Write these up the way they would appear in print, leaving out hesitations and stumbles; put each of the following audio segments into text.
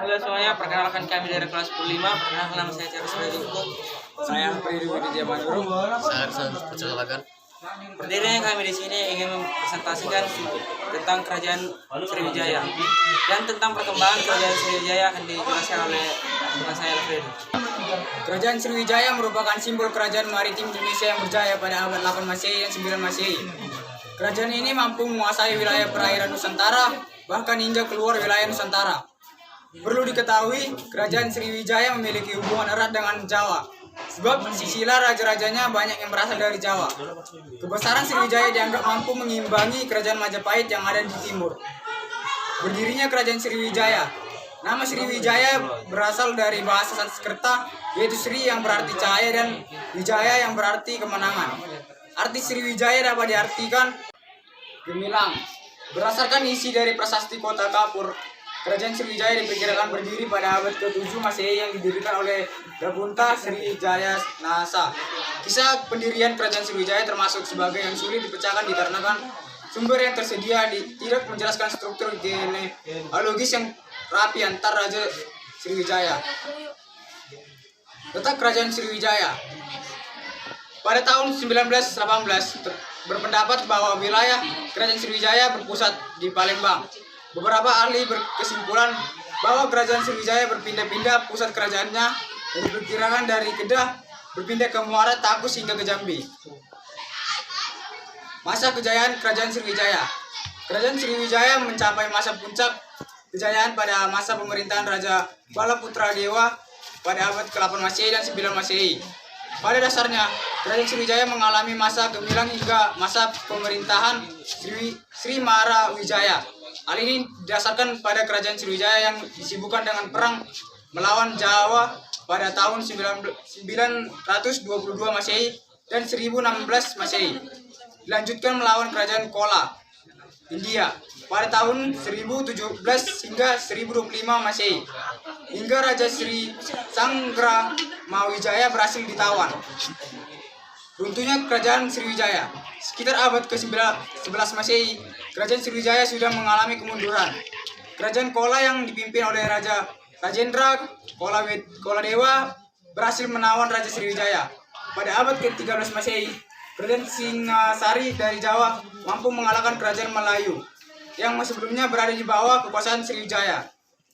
Halo semuanya, perkenalkan kami dari kelas 5. Perkenalkan nama saya Charles Rajuko. Saya Pridi Widya Manurung. Saya Arsan Kecelakaan. Berdirinya kami di sini ingin mempresentasikan tentang kerajaan Sriwijaya dan tentang perkembangan kerajaan Sriwijaya akan dijelaskan oleh teman saya Alfredo. Kerajaan Sriwijaya merupakan simbol kerajaan maritim Indonesia yang berjaya pada abad 8 Masehi dan 9 Masehi. Kerajaan ini mampu menguasai wilayah perairan Nusantara, bahkan hingga keluar wilayah Nusantara. Perlu diketahui, kerajaan Sriwijaya memiliki hubungan erat dengan Jawa, sebab sisilah raja-rajanya banyak yang berasal dari Jawa. Kebesaran Sriwijaya dianggap mampu mengimbangi kerajaan Majapahit yang ada di timur. Berdirinya kerajaan Sriwijaya. Nama Sriwijaya berasal dari bahasa Sanskerta, yaitu Sri yang berarti cahaya dan Wijaya yang berarti kemenangan. Arti Sriwijaya dapat diartikan gemilang. Berdasarkan isi dari prasasti Kota Kapur, kerajaan Sriwijaya diperkirakan berdiri pada abad ke-7 Masehi yang didirikan oleh Dapunta Sriwijaya Nasa. Kisah pendirian kerajaan Sriwijaya termasuk sebagai yang sulit dipecahkan dikarenakan sumber yang tersedia tidak menjelaskan struktur genealogis yang rapi antar Raja Sriwijaya. Letak kerajaan Sriwijaya. Pada tahun 1918 berpendapat bahwa wilayah kerajaan Sriwijaya berpusat di Palembang. Beberapa ahli berkesimpulan bahwa kerajaan Sriwijaya berpindah-pindah pusat kerajaannya dan diperkirakan dari Kedah berpindah ke Muara Takus hingga ke Jambi. Masa kejayaan kerajaan Sriwijaya. Kerajaan Sriwijaya mencapai masa puncak kejayaan pada masa pemerintahan Raja Balaputra Dewa pada abad ke-8 Masehi dan 9 Masehi. Pada dasarnya, kerajaan Sriwijaya mengalami masa gemilang hingga masa pemerintahan Sri Mara Wijaya. Hal ini didasarkan pada kerajaan Sriwijaya yang disibukkan dengan perang melawan Jawa pada tahun 922 Masehi dan 1016 Masehi. Dilanjutkan melawan kerajaan Kola, India pada tahun 1017 hingga 1025 Masehi. Hingga Raja Sri Sanggra Mawijaya berhasil ditawan. Runtuhnya kerajaan Sriwijaya. Sekitar abad ke-11 Masehi, kerajaan Sriwijaya sudah mengalami kemunduran. Kerajaan Kola yang dipimpin oleh Raja Rajendra Koladewa berhasil menawan Raja Sriwijaya. Pada abad ke-13 Masehi, kerajaan Singasari dari Jawa mampu mengalahkan kerajaan Melayu yang sebelumnya berada di bawah kekuasaan Sriwijaya.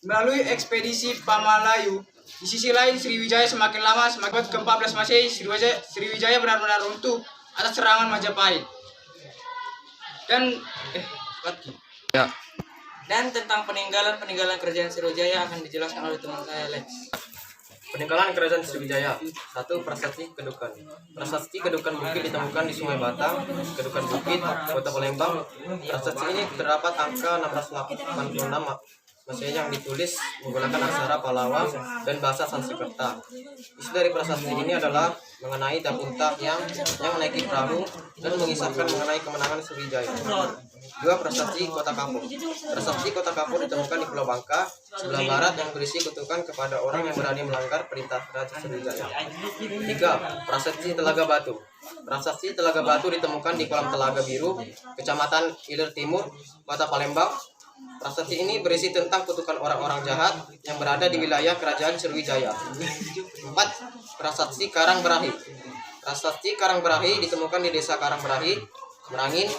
Melalui ekspedisi Pamalayu, di sisi lain Sriwijaya semakin lama semakin ke-14 Masehi, Sriwijaya benar-benar runtuh atas serangan Majapahit. Dan tentang peninggalan kerajaan Sriwijaya akan dijelaskan oleh teman saya Lex. Peninggalan kerajaan Sriwijaya. 1. Prasasti Kedukan. Prasasti Kedukan Bukit ditemukan di Sungai Batang, Kedukan Bukit, Kota Palembang. Prasasti ini terdapat angka 686 Masehi yang ditulis menggunakan aksara Pallawa dan bahasa Sanskerta. Isi dari prasasti ini adalah mengenai Dapunta yang menaiki perahu dan mengisahkan mengenai kemenangan Sriwijaya. 2. Prasasti Kota Kapur. Prasasti Kota Kapur ditemukan di Pulau Bangka, sebelah barat yang berisi kutukan kepada orang yang berani melanggar perintah Raja Sriwijaya. 3. Prasasti Telaga Batu. Prasasti Telaga Batu ditemukan di kolam Telaga Biru, Kecamatan Ilir Timur, Kota Palembang. Prasasti ini berisi tentang kutukan orang-orang jahat yang berada di wilayah kerajaan Sriwijaya. 4. Prasasti Karangberahi. Prasasti Karangberahi ditemukan di desa Karangberahi, Merangin,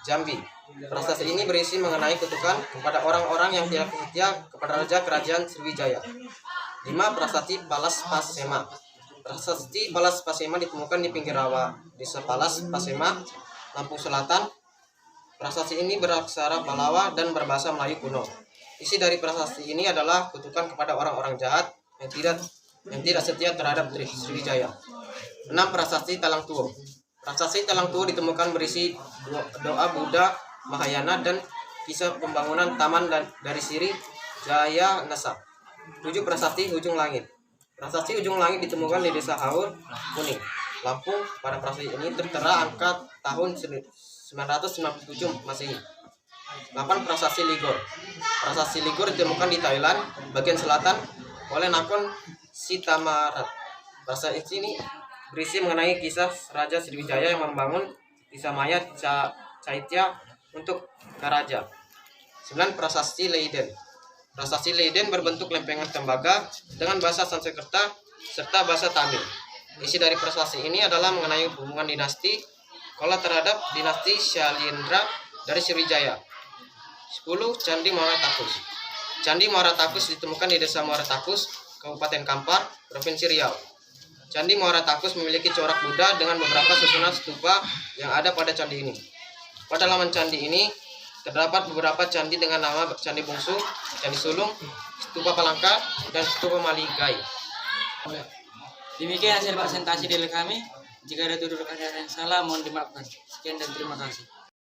Jambi. Prasasti ini berisi mengenai kutukan kepada orang-orang yang tidak setia kepada raja kerajaan Sriwijaya. 5. Prasasti Palas Pasema. Prasasti Palas Pasema ditemukan di pinggir rawa desa Palas Pasema, Lampung Selatan. Prasasti ini beraksara Pallawa dan berbahasa Melayu kuno. Isi dari prasasti ini adalah kutukan kepada orang-orang jahat yang tidak setia terhadap Sriwijaya. 6. Prasasti Talang Tuo. Prasasti Talang Tuo ditemukan berisi doa Buddha Mahayana dan kisah pembangunan taman dari Sri Jaya Nasa. 7. Prasasti Ujung Langit. Prasasti Ujung Langit ditemukan di desa Haur, Kuning, Lampung. Pada prasasti ini tertera angka tahun 997 Masehi. 8. Prasasti Ligor. Prasasti Ligor ditemukan di Thailand, bagian selatan, oleh Nakhon Sitamarat. Prasasti ini berisi mengenai kisah Raja Sriwijaya yang membangun Tisamaya Caitya untuk Karaja. 9. Prasasti Leiden. Prasasti Leiden berbentuk lempengan tembaga dengan bahasa Sanskerta serta bahasa Tamil. Isi dari prasasti ini adalah mengenai hubungan dinasti Kola terhadap dinasti Syailendra dari Sriwijaya. 10. Candi Muara Takus. Candi Muara Takus ditemukan di Desa Muara Takus, Kabupaten Kampar, Provinsi Riau. Candi Muara Takus memiliki corak Buddha dengan beberapa susunan stupa yang ada pada candi ini. Pada laman candi ini terdapat beberapa candi dengan nama Candi Bungsu, Candi Sulung, Stupa Palangka, dan Stupa Maligai. Demikian hasil presentasi dari kami. Jika ada tuduhan yang salah, mohon dimaafkan. Sekian dan terima kasih.